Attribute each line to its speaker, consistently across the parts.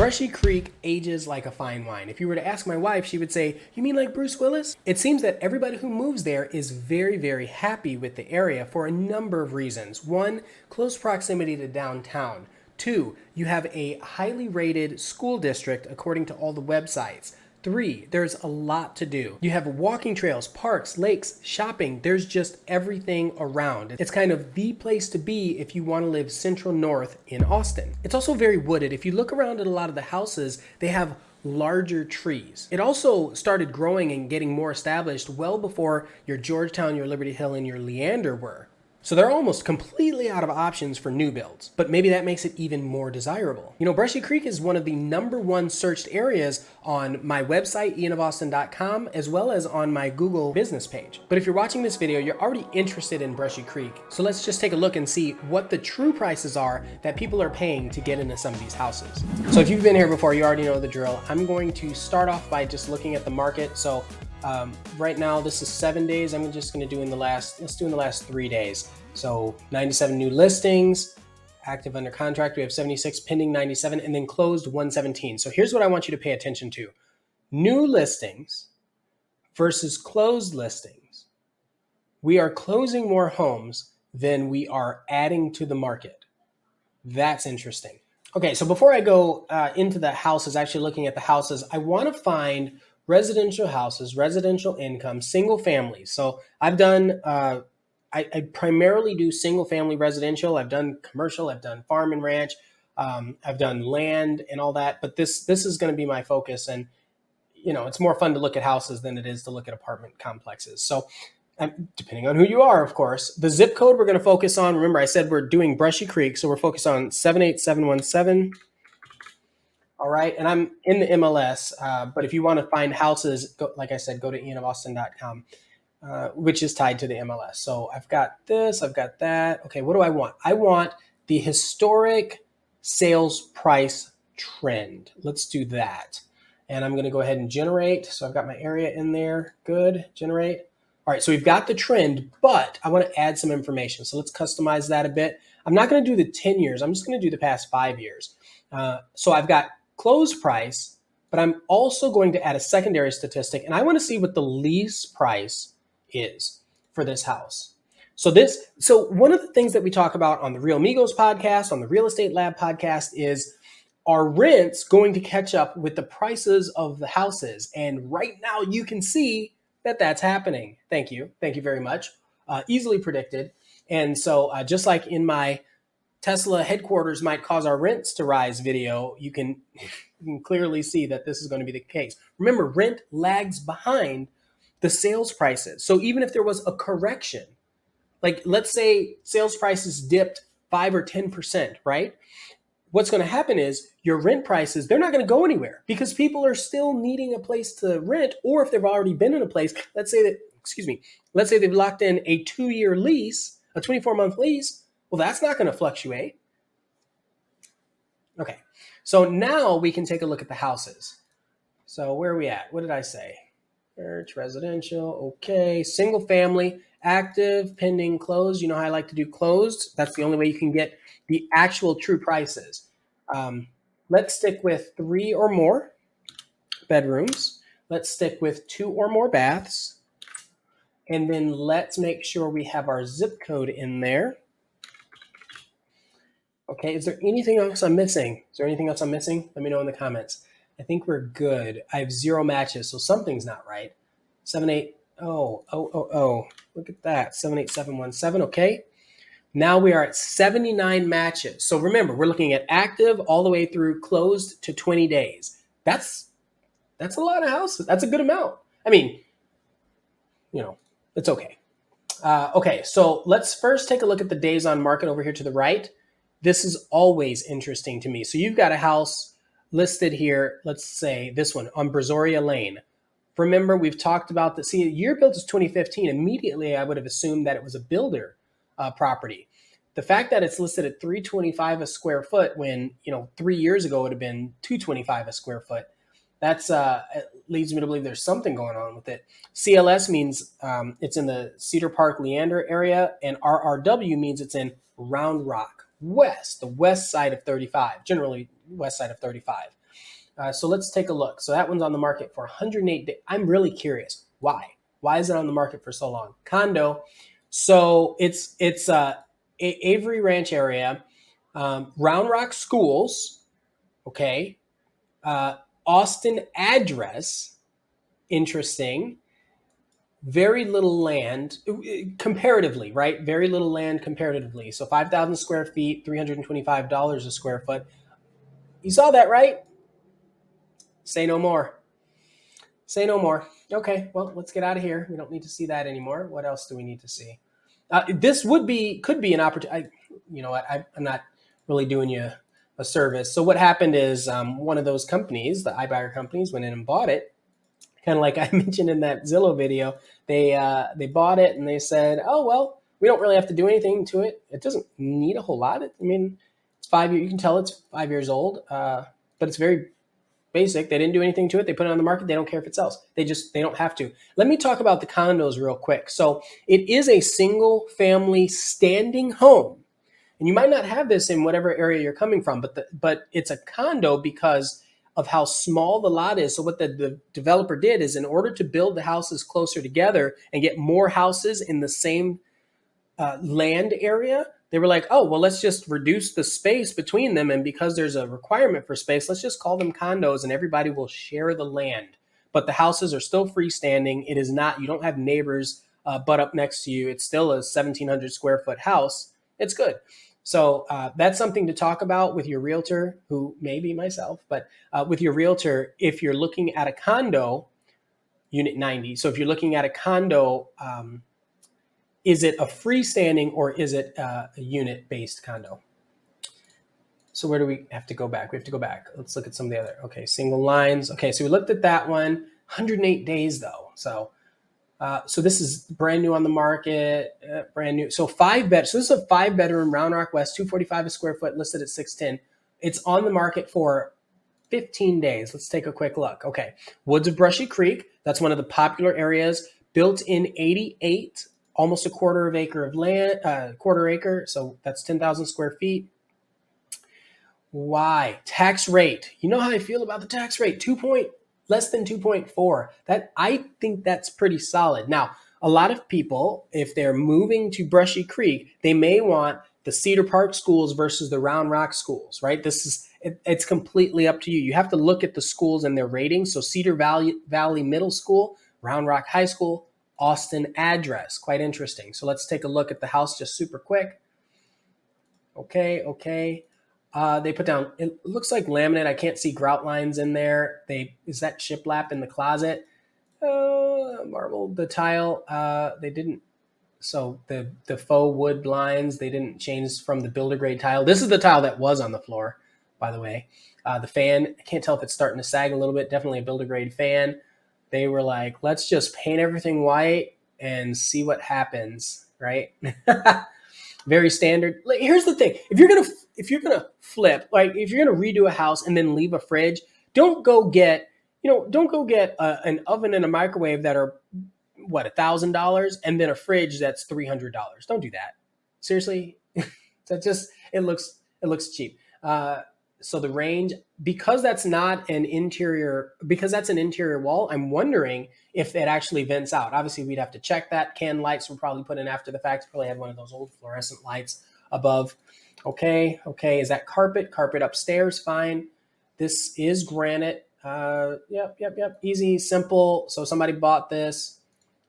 Speaker 1: Brushy Creek ages like a fine wine. If you were to ask my wife, she would say, "You mean like Bruce Willis?" It seems that everybody who moves there is very, very happy with the area for a number of reasons. One, close proximity to downtown. Two, you have a highly rated school district according to all the websites. Three, there's a lot to do. You have walking trails, parks, lakes, shopping. There's just everything around. It's kind of the place to be if you want to live central north in Austin. It's also very wooded. If you look around at a lot of the houses, they have larger trees. It also started growing and getting more established well before your Georgetown, your Liberty Hill, and your Leander were. So they're almost completely out of options for new builds, but maybe that makes it even more desirable. You know, Brushy Creek is one of the #1 searched areas on my website, ianofAustin.com, as well as on my Google business page. But if you're watching this video, you're already interested in Brushy Creek. So let's just take a look and see what the true prices are that people are paying to get into some of these houses. So if you've been here before, you already know the drill. I'm going to start off by just looking at the market. So right now, this is 7 days. I'm just going to do let's do in the last 3 days. So 97 new listings, active under contract. We have 76, pending 97, and then closed 117. So here's what I want you to pay attention to. New listings versus closed listings. We are closing more homes than we are adding to the market. That's interesting. Okay, so before I go into the houses, actually looking at the houses, I want to find residential houses, residential income, single families. So I've done, I primarily do single family residential. I've done commercial, I've done farm and ranch, I've done land and all that. But this is going to be my focus. And, you know, it's more fun to look at houses than it is to look at apartment complexes. So depending on who you are, of course, the zip code we're going to focus on. Remember, I said we're doing Brushy Creek. So we're focused on 78717. All right, and I'm in the MLS, but if you want to find houses, like I said, go to ianofAustin.com, which is tied to the MLS. So I've got this, I've got that. Okay, what do I want? I want the historic sales price trend. Let's do that. And I'm going to go ahead and generate. So I've got my area in there. Good, generate. All right, so we've got the trend, but I want to add some information. So let's customize that a bit. I'm not going to do the 10 years. I'm just going to do the past 5 years. So I've got close price, but I'm also going to add a secondary statistic, and I want to see what the lease price is for this house. So one of the things that we talk about on the Real Migos podcast, on the Real Estate Lab podcast, is are rents going to catch up with the prices of the houses? And right now you can see that that's happening. Thank you very much. Easily predicted. And so just like in my Tesla headquarters might cause our rents to rise video, you can clearly see that this is going to be the case. Remember, rent lags behind the sales prices. So even if there was a correction, like let's say sales prices dipped 5 or 10%, right? What's going to happen is your rent prices, they're not going to go anywhere because people are still needing a place to rent, or if they've already been in a place, let's say they've locked in a 2-year lease, a 24-month lease. Well, that's not going to fluctuate. Okay, so now we can take a look at the houses. So where are we at? What did I say? Church, residential, okay. Single family, active, pending, closed. You know how I like to do closed. That's the only way you can get the actual true prices. Let's stick with 3 or more bedrooms. Let's stick with 2 or more baths. And then let's make sure we have our zip code in there. Okay, is there anything else I'm missing? Let me know in the comments. I think we're good. I have 0 matches, so something's not right. 780. Look at that. 78717. Okay. Now we are at 79 matches. So remember, we're looking at active all the way through closed to 20 days. That's a lot of houses. That's a good amount. I mean, you know, it's okay. Okay, so let's first take a look at the days on market over here to the right. This is always interesting to me. So you've got a house listed here, let's say this one on Brazoria Lane. Remember, we've talked about the year built is 2015. Immediately, I would have assumed that it was a builder property. The fact that it's listed at $325 a square foot when, 3 years ago it would have been $225 a square foot. That's it leads me to believe there's something going on with it. CLS means it's in the Cedar Park, Leander area, and RRW means it's in Round Rock West, the west side of 35, generally west side of 35. So let's take a look. So that one's on the market for 108 days. I'm really curious. Why? Why is it on the market for so long? Condo. So it's Avery Ranch area, Round Rock schools. Okay. Uh, Austin address. Interesting. Very little land comparatively, right? Very little land comparatively. So 5,000 square feet, $325 a square foot. You saw that, right? Say no more. Say no more. Okay, well, let's get out of here. We don't need to see that anymore. What else do we need to see? This could be an opportunity. You know what? I'm not really doing you a service. So what happened is one of those companies, the iBuyer companies, went in and bought it. Kind of like I mentioned in that Zillow video, they bought it and they said, "Oh well, we don't really have to do anything to it. It doesn't need a whole lot. I mean, it's 5 years. You can tell it's 5 years old, but it's very basic. They didn't do anything to it. They put it on the market. They don't care if it sells. They don't have to." Let me talk about the condos real quick. So it is a single family standing home. And you might not have this in whatever area you're coming from, but it's a condo because of how small the lot is. So what the developer did is, in order to build the houses closer together and get more houses in the same land area, they were like, oh, well, let's just reduce the space between them. And because there's a requirement for space, let's just call them condos and everybody will share the land. But the houses are still freestanding. It is not, you don't have neighbors butt up next to you. It's still a 1,700 square foot house. It's good. So that's something to talk about with your realtor, who may be myself, but with your realtor, if you're looking at a condo, unit 90. So if you're looking at a condo, is it a freestanding or is it a unit-based condo? So where do we have to go back? We have to go back. Let's look at some of the other. Okay, single lines. Okay, so we looked at that one. 108 days though. So this is brand new on the market, brand new. So So this is a 5-bedroom, Round Rock West, 245 a square foot, listed at 610. It's on the market for 15 days. Let's take a quick look. Okay, Woods of Brushy Creek. That's one of the popular areas. Built in 88, almost a quarter acre of land, quarter acre. So that's 10,000 square feet. Why? Tax rate. You know how I feel about the tax rate. Less than 2.4. That, I think that's pretty solid. Now, a lot of people, if they're moving to Brushy Creek, they may want the Cedar Park schools versus the Round Rock schools, right? It's completely up to you. You have to look at the schools and their ratings. So Cedar Valley Middle School, Round Rock High School, Austin address. Quite interesting. So let's take a look at the house just super quick. Okay. They put down, it looks like laminate. I can't see grout lines in there. Is that shiplap in the closet? Marble, the tile, they didn't. So the faux wood blinds, they didn't change from the builder grade tile. This is the tile that was on the floor, by the way. The fan, I can't tell if it's starting to sag a little bit. Definitely a builder grade fan. They were like, let's just paint everything white and see what happens, right? Very standard. Like, here's the thing: if you're gonna flip, like if you're gonna redo a house and then leave a fridge, don't go get an oven and a microwave that are what, $1,000 and then a fridge that's $300. Don't do that. Seriously, it looks cheap. So the range, because that's an interior wall, I'm wondering if it actually vents out. Obviously, we'd have to check that. Can lights were probably put in after the fact. Probably had one of those old fluorescent lights above. Okay. Is that carpet? Carpet upstairs, fine. This is granite. Yep. Easy, simple. So somebody bought this.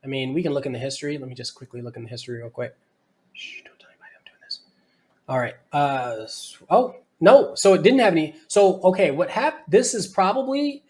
Speaker 1: I mean, we can look in the history. Let me just quickly look in the history real quick. Shh, don't tell anybody I'm doing this. All right. No, so it didn't have any. So, okay, what happened? This is probably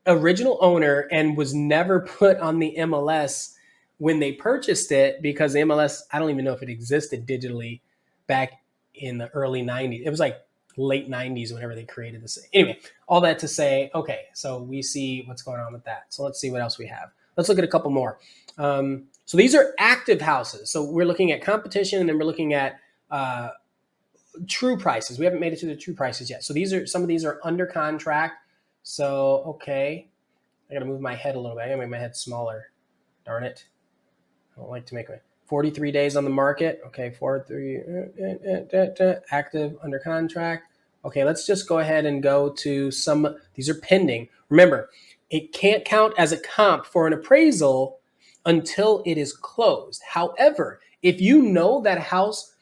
Speaker 1: original owner and was never put on the MLS when they purchased it, because the MLS, I don't even know if it existed digitally back in the early 90s. It was like late 90s whenever they created this. Anyway, all that to say, okay, so we see what's going on with that. So let's see what else we have. Let's look at a couple more. So these are active houses. So we're looking at competition, and then we're looking at true prices. We haven't made it to the true prices yet. So some of these are under contract. So, okay. I got to move my head a little bit. I got to make my head smaller. Darn it. I don't like to make my 43 days on the market. Okay. 43 active under contract. Okay, let's just go ahead and go to some, these are pending. Remember, it can't count as a comp for an appraisal until it is closed. However, if you know that a house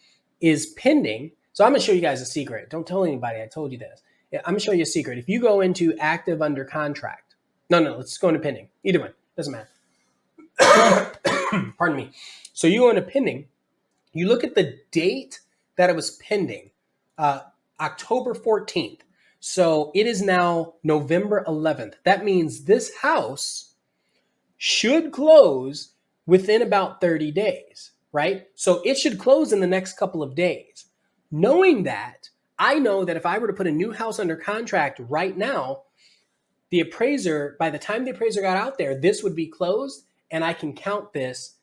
Speaker 1: is pending, so I'm gonna show you guys a secret. Don't tell anybody I told you this. Yeah, I'm gonna show you a secret. If you go into active under contract, no, let's go into pending. Either one, doesn't matter. Pardon me. So you go into pending, you look at the date that it was pending, uh, October 14th. So it is now November 11th. That means this house should close within about 30 days, right? So it should close in the next couple of days. Knowing that, I know that if I were to put a new house under contract right now, the appraiser, by the time the appraiser got out there, this would be closed, and I can count this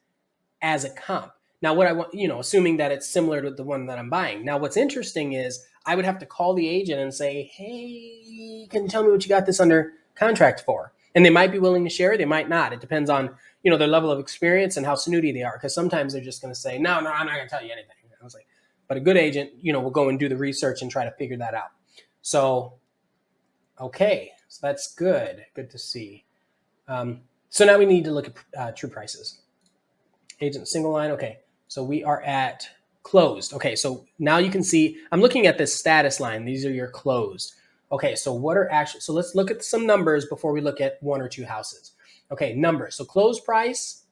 Speaker 1: as a comp. Now, what I want, assuming that it's similar to the one that I'm buying. Now, what's interesting is I would have to call the agent and say, hey, can you tell me what you got this under contract for? And they might be willing to share, they might not. It depends on, their level of experience and how snooty they are. Because sometimes they're just going to say, no, I'm not going to tell you anything. I was like, but a good agent, will go and do the research and try to figure that out. So, okay, so that's good. Good to see. So now we need to look at true prices. Agent single line. Okay. So we are at closed. Okay. So now you can see, I'm looking at this status line. These are your closed. Okay. So what are actually, so let's look at some numbers before we look at one or two houses. Okay. Numbers. So closed price,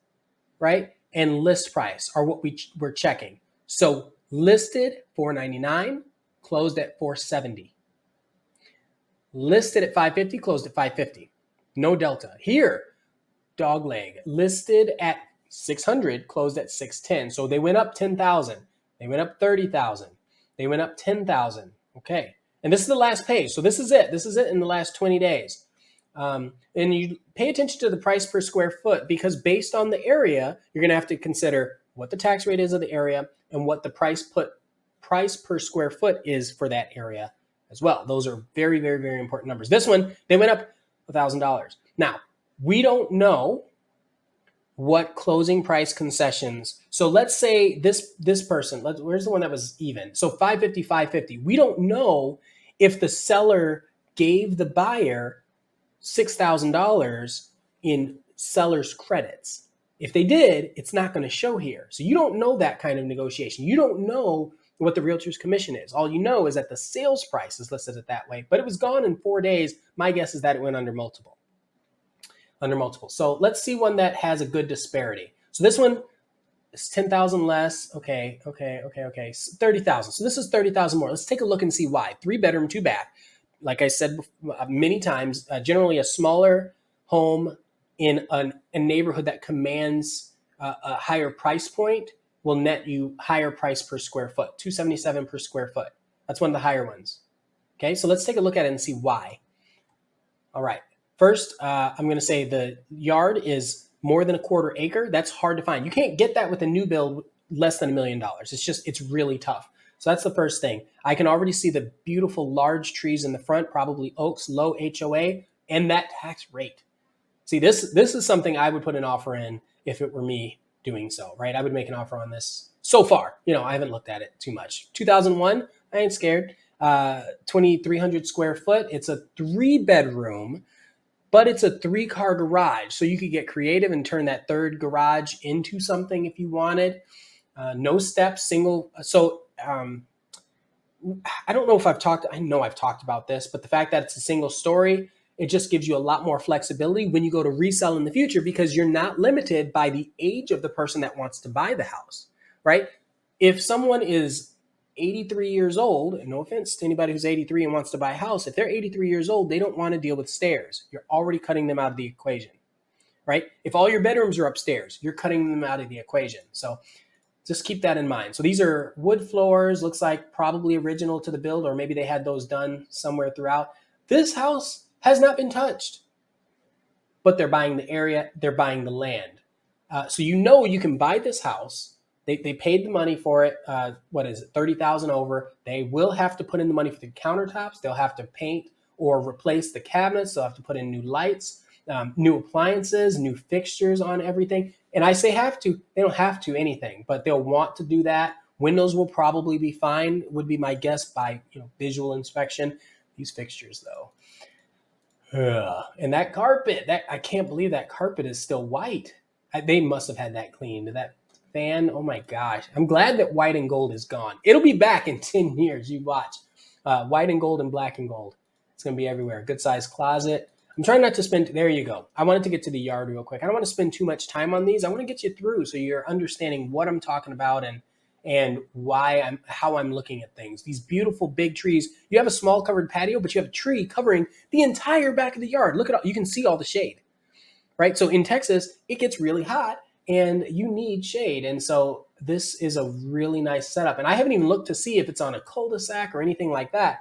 Speaker 1: right? And list price are what we're checking. So listed $499, closed at $470. Listed at $550, closed at $550. No delta. Here, dog leg, listed at $600, closed at $610. So they went up $10,000. They went up $30,000. They went up $10,000. Okay. And this is the last page. So this is it. This is it in the last 20 days. And you pay attention to the price per square foot, because based on the area, you're going to have to consider what the tax rate is of the area and what the price per square foot is for that area as well. Those are very, very, very important numbers. This one, they went up $1,000. Now, we don't know what closing price concessions. So let's say this person, where's the one that was even? So $550. We don't know if the seller gave the buyer $6,000 in seller's credits. If they did, it's not going to show here. So you don't know that kind of negotiation. You don't know what the realtor's commission is. All you know is that the sales price is listed at that way, but it was gone in 4 days. My guess is that it went under multiple. So let's see one that has a good disparity. So this one is 10,000 less. Okay. 30,000. So this is 30,000 more. Let's take a look and see why. 3-bedroom, 2-bath. Like I said many times, generally a smaller home in a neighborhood that commands a higher price point will net you higher price per square foot, $277 per square foot. That's one of the higher ones. Okay, so let's take a look at it and see why. All right. First, I'm going to say the yard is more than a quarter acre. That's hard to find. You can't get that with a new build less than $1 million. It's really tough. So that's the first thing. I can already see the beautiful large trees in the front, probably oaks, low HOA, and that tax rate. See, this is something I would put an offer in if it were me doing so, right? I would make an offer on this so far. I haven't looked at it too much. 2001, I ain't scared. 2,300 square foot. It's a 3-bedroom. But it's a 3-car garage, so you could get creative and turn that third garage into something if you wanted. No steps, single. So I don't know if I know I've talked about this, but the fact that it's a single story, it just gives you a lot more flexibility when you go to resell in the future, because you're not limited by the age of the person that wants to buy the house, right? If someone is 83 years old, and no offense to anybody who's 83 and wants to buy a house, if they're 83 years old, they don't want to deal with stairs. You're already cutting them out of the equation, right? If all your bedrooms are upstairs, you're cutting them out of the equation. So just keep that in mind. So these are wood floors, looks like probably original to the build, or maybe they had those done somewhere throughout. This house has not been touched, but they're buying the area, they're buying the land. So you can buy this house. They paid the money for it. What is it? 30,000 over. They will have to put in the money for the countertops. They'll have to paint or replace the cabinets. They'll have to put in new lights, new appliances, new fixtures on everything. And I say have to. They don't have to anything, but they'll want to do that Windows will probably be fine, would be my guess by visual inspection. These fixtures though. Ugh. And that carpet, that I can't believe that carpet is still white. They must have had that cleaned. That fan, oh my gosh. I'm glad that white and gold is gone. It'll be back in 10 years. You watch. White and gold and black and gold. It's going to be everywhere. Good sized closet. I'm trying not to spend, there you go. I wanted to get to the yard real quick. I don't want to spend too much time on these. I want to get you through so you're understanding what I'm talking about and how I'm looking at things. These beautiful big trees. You have a small covered patio, but you have a tree covering the entire back of the yard. Look at all, you can see all the shade, right? So in Texas, it gets really hot and you need shade. And so this is a really nice setup. And I haven't even looked to see if it's on a cul-de-sac or anything like that.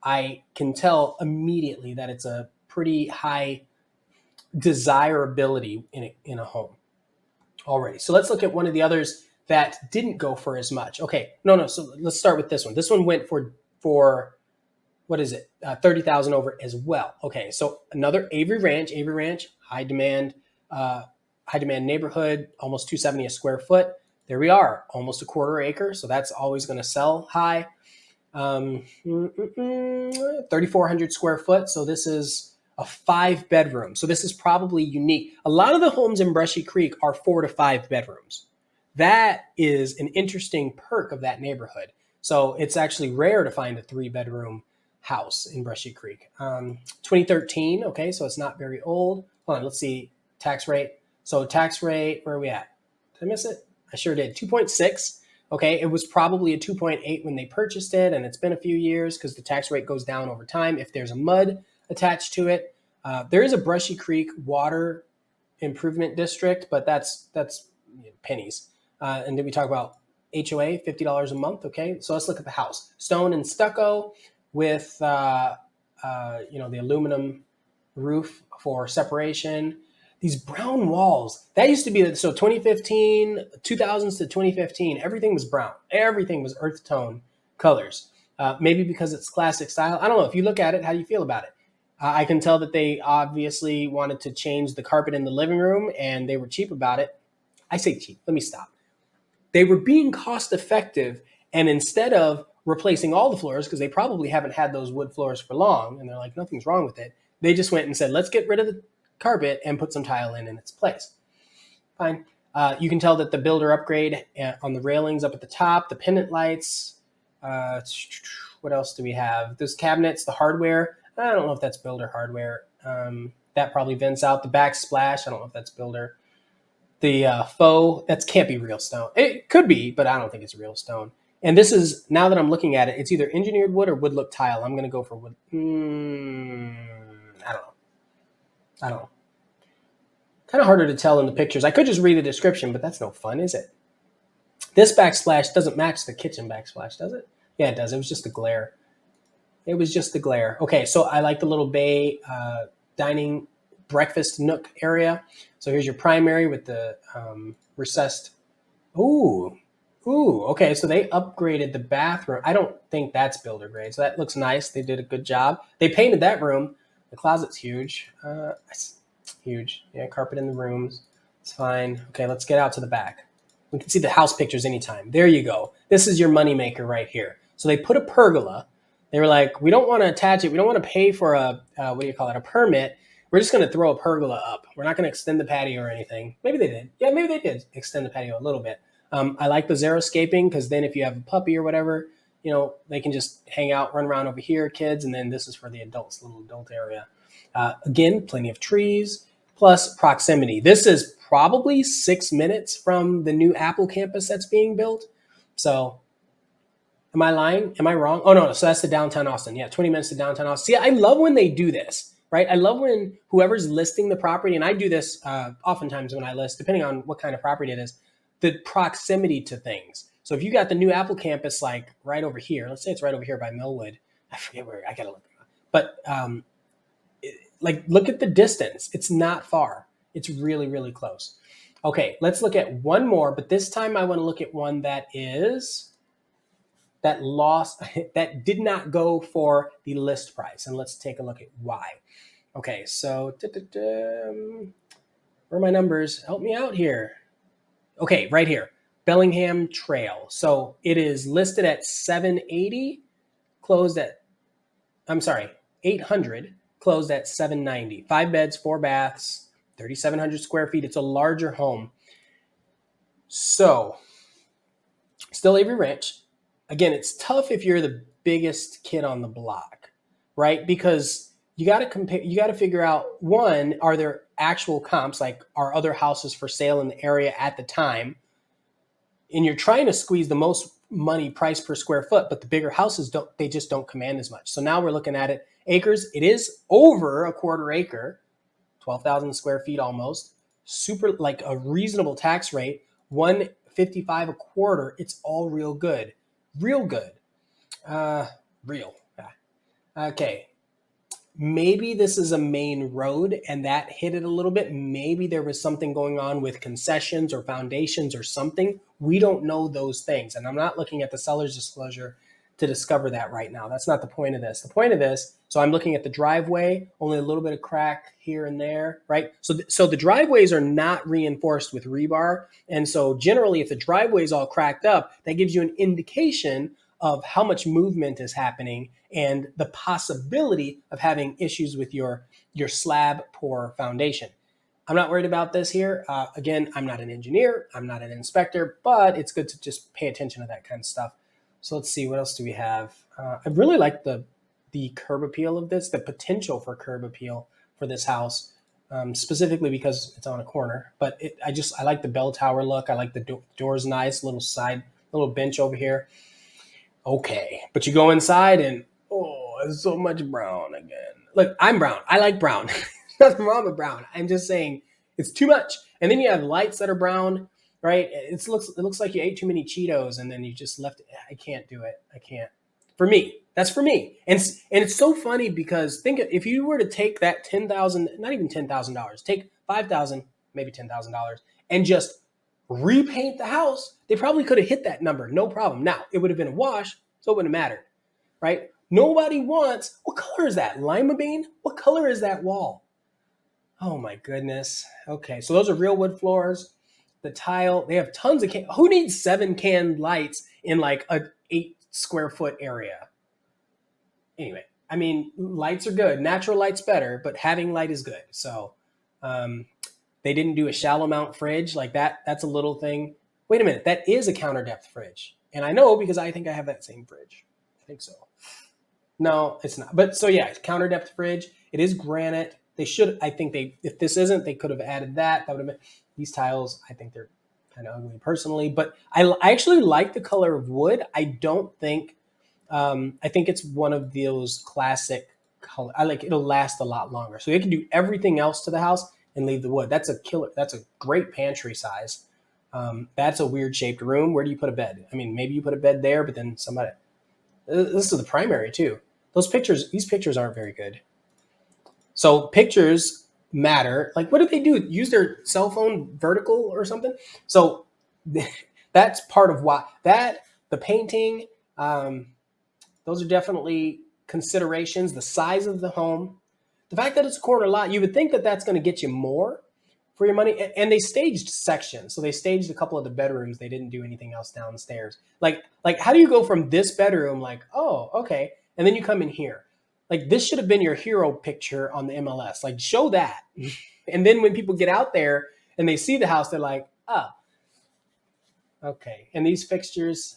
Speaker 1: I can tell immediately that it's a pretty high desirability in a home already. So let's look at one of the others that didn't go for as much. Okay, no. So let's start with this one. This one went for what is it? 30,000 over as well. Okay, so another Avery Ranch, high demand neighborhood, almost 270 a square foot. There we are, almost a quarter acre. So that's always going to sell high. 3,400 square foot. So this is a 5-bedroom. So this is probably unique. A lot of the homes in Brushy Creek are 4 to 5 bedrooms. That is an interesting perk of that neighborhood. So it's actually rare to find a 3-bedroom house in Brushy Creek. 2013, okay, so it's not very old. Hold on, let's see, tax rate. So tax rate, where are we at? Did I miss it? I sure did, 2.6. Okay, it was probably a 2.8 when they purchased it, and it's been a few years because the tax rate goes down over time if there's a mud attached to it. There is a Brushy Creek water improvement district, but that's pennies. And then we talk about HOA, $50 a month. Okay, so let's look at the house. Stone and stucco with the aluminum roof for separation. These brown walls, that used to be, so 2015, 2000s to 2015, everything was brown. Everything was earth tone colors. Maybe because it's classic style. I don't know. If you look at it, how do you feel about it? I can tell that they obviously wanted to change the carpet in the living room and they were cheap about it. I say cheap. Let me stop. They were being cost effective, and instead of replacing all the floors, because they probably haven't had those wood floors for long, and they're like, nothing's wrong with it, they just went and said, let's get rid of the carpet and put some tile in its place. Fine. You can tell that the builder upgrade on the railings up at the top, the pendant lights. What else do we have? Those cabinets, the hardware. I don't know if that's builder hardware. That probably vents out. The backsplash, I don't know if that's builder. The faux, that can't be real stone. It could be, but I don't think it's real stone. And this is, now that I'm looking at it, it's either engineered wood or wood look tile. I'm going to go for wood. I don't know. Kind of harder to tell in the pictures. I could just read the description, but that's no fun, is it? This backsplash doesn't match the kitchen backsplash, does it? Yeah, it does. It was just the glare. Okay, so I like the little bay dining breakfast nook area. So here's your primary with the recessed. Ooh, okay. So they upgraded the bathroom. I don't think that's builder grade. So that looks nice. They did a good job. They painted that room. The closet's huge. Huge. Yeah, carpet in the rooms. It's fine. Okay, let's get out to the back. We can see the house pictures anytime. There you go. This is your moneymaker right here. So they put a pergola. They were like, we don't want to attach it. We don't want to pay for a permit. We're just going to throw a pergola up. We're not going to extend the patio or anything. Maybe they did. Yeah, maybe they did extend the patio a little bit. I like the xeriscaping because then if you have a puppy or whatever, they can just hang out, run around over here, kids, and then this is for the adults, little adult area. Again, plenty of trees, plus proximity. This is probably 6 minutes from the new Apple campus that's being built. So am I lying? Am I wrong? Oh, no. So that's the downtown Austin. Yeah, 20 minutes to downtown Austin. See, I love when they do this, right? I love when whoever's listing the property, and I do this oftentimes when I list, depending on what kind of property it is, the proximity to things. So if you got the new Apple campus like right over here, let's say it's right over here by Millwood. I forget where, I got to look. But look at the distance. It's not far. It's really, really close. Okay, let's look at one more, but this time I want to look at one that that did not go for the list price. And let's take a look at why. Okay, so where are my numbers? Help me out here. Okay, right here. Bellingham Trail. So it is listed at 780, closed at, I'm sorry, 800, closed at 790. 5 beds, 4 baths, 3,700 square feet. It's a larger home. So still Avery Ranch. Again, it's tough if you're the biggest kid on the block, right? Because you got to compare, you got to figure out, one, are there actual comps, like are other houses for sale in the area at the time? And you're trying to squeeze the most money price per square foot, but the bigger houses just don't command as much. So now we're looking at it. Acres, it is over a quarter acre, 12,000 square feet almost. Super, like a reasonable tax rate, 155 a quarter. It's all real good. Real good. Real. Okay. Maybe this is a main road and that hit it a little bit. Maybe there was something going on with concessions or foundations or something. We don't know those things. And I'm not looking at the seller's disclosure to discover that right now. That's not the point of this. The point of this, so I'm looking at the driveway, only a little bit of crack here and there, right? So the driveways are not reinforced with rebar. And so generally, if the driveway is all cracked up, that gives you an indication of how much movement is happening and the possibility of having issues with your slab pour foundation. I'm not worried about this here. Again, I'm not an engineer, I'm not an inspector, but it's good to just pay attention to that kind of stuff. So let's see, what else do we have? I really like the curb appeal of this, the potential for curb appeal for this house, specifically because it's on a corner. But I like the bell tower look. I like the doors nice, little bench over here. Okay, but you go inside and there's so much brown again. Look, I'm brown. I like brown. Nothing wrong with brown. I'm just saying it's too much. And then you have lights that are brown, right? It looks like you ate too many Cheetos and then you just left it. I can't do it. I can't. For me, that's for me. And it's so funny because if you were to take that $10,000, not even $10,000, take $5,000, maybe $10,000, and just repaint the house, they probably could have hit that number, no problem. Now, it would have been a wash, so it wouldn't have mattered, right? Nobody wants, what color is that? Lima bean? What color is that wall? Oh my goodness. Okay, so those are real wood floors. The tile, they have tons of who needs 7 canned lights in like a 8 square foot area? Anyway, I mean, lights are good. Natural light's better, but having light is good. So, they didn't do a shallow mount fridge like that. That's a little thing. Wait a minute. That is a counter depth fridge. And I know because I think I have that same fridge. I think so. No, it's not. But so yeah, counter depth fridge. It is granite. If this isn't, they could have added that. That would have been, these tiles, I think they're kind of ugly personally, but I actually like the color of wood. I think it's one of those classic color. It'll last a lot longer. So you can do everything else to the house and leave the wood. That's a killer. That's a great pantry size. That's a weird shaped room. Where do you put a bed? I mean, maybe you put a bed there, but then somebody, this is the primary too. These pictures aren't very good. So pictures matter. Like, what do they do? Use their cell phone vertical or something? So that's part of why the painting, those are definitely considerations. The size of the home, the fact that it's a corner lot, you would think that that's going to get you more for your money. And they staged sections. So they staged a couple of the bedrooms. They didn't do anything else downstairs. Like how do you go from this bedroom, like, oh, okay, and then you come in here? Like, this should have been your hero picture on the MLS. Like, show that. And then when people get out there and they see the house, they're like, oh, okay. And these fixtures,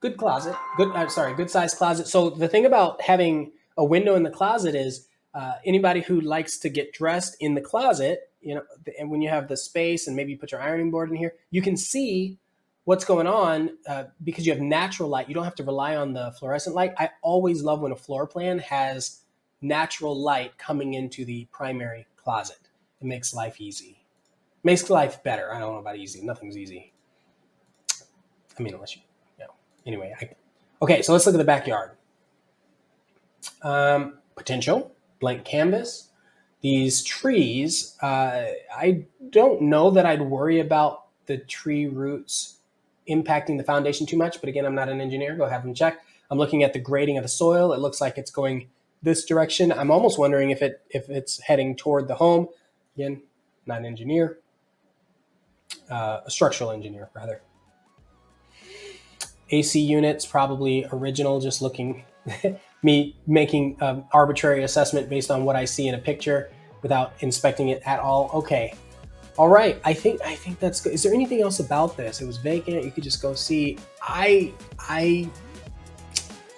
Speaker 1: good closet, good size closet. So the thing about having a window in the closet is anybody who likes to get dressed in the closet, and when you have the space and maybe you put your ironing board in here, you can see what's going on because you have natural light. You don't have to rely on the fluorescent light. I always love when a floor plan has natural light coming into the primary closet. It makes life easy. Makes life better. I don't know about easy. Nothing's easy. I mean, unless you know. Anyway, okay, so let's look at the backyard. Potential, blank canvas. These trees, I don't know that I'd worry about the tree roots impacting the foundation too much, but again, I'm not an engineer. Go have them check. I'm looking at the grading of the soil. It looks like it's going this direction. I'm almost wondering if it's heading toward the home. Again, not an engineer. a structural engineer rather. AC units, probably original, just looking, me making an arbitrary assessment based on what I see in a picture without inspecting it at all. Okay. All right. I think that's good. Is there anything else about this? It was vacant. You could just go see. I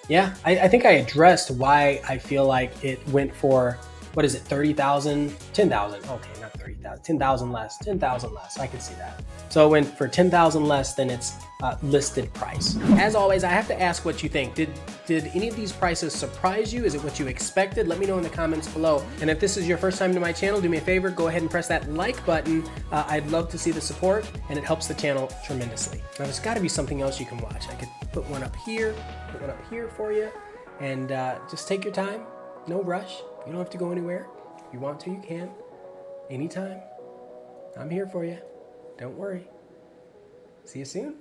Speaker 1: think I addressed why I feel like it went for, what is it, 30,000, 10,000. Okay, not 30,000, 10,000 less, 10,000 less. I can see that. So it went for 10,000 less than its listed price. As always, I have to ask what you think. Did any of these prices surprise you? Is it what you expected? Let me know in the comments below. And if this is your first time to my channel, do me a favor, go ahead and press that like button. I'd love to see the support, and it helps the channel tremendously. Now, there's got to be something else you can watch. I could put one up here, put one up here for you, and just take your time. No rush. You don't have to go anywhere. If you want to, you can. Anytime. I'm here for you. Don't worry. See you soon.